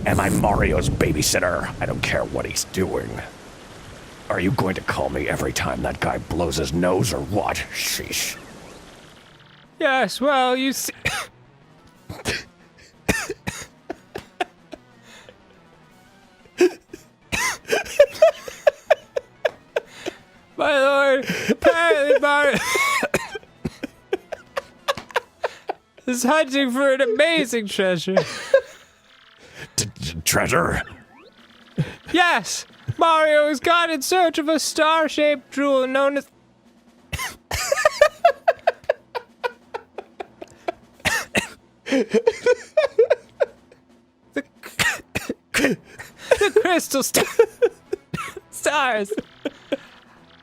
Am I Mario's babysitter? I don't care what he's doing. Are you going to call me every time that guy blows his nose or what? Sheesh. Yes, well, you see... My lord, apparently Mario is hunting for an amazing treasure. Treasure? Yes, Mario has gone in search of a star-shaped jewel known as... the crystal stars.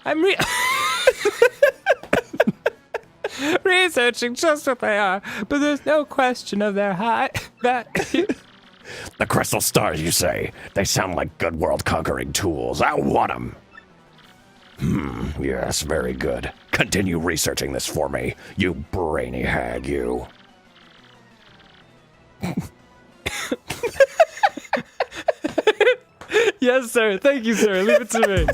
I'm researching just what they are, but there's no question of their value. The crystal stars, you say? They sound like good world-conquering tools. I want them. Yes, very good. Continue researching this for me, you brainy hag, you. Yes, sir. Thank you, sir. Leave it to me.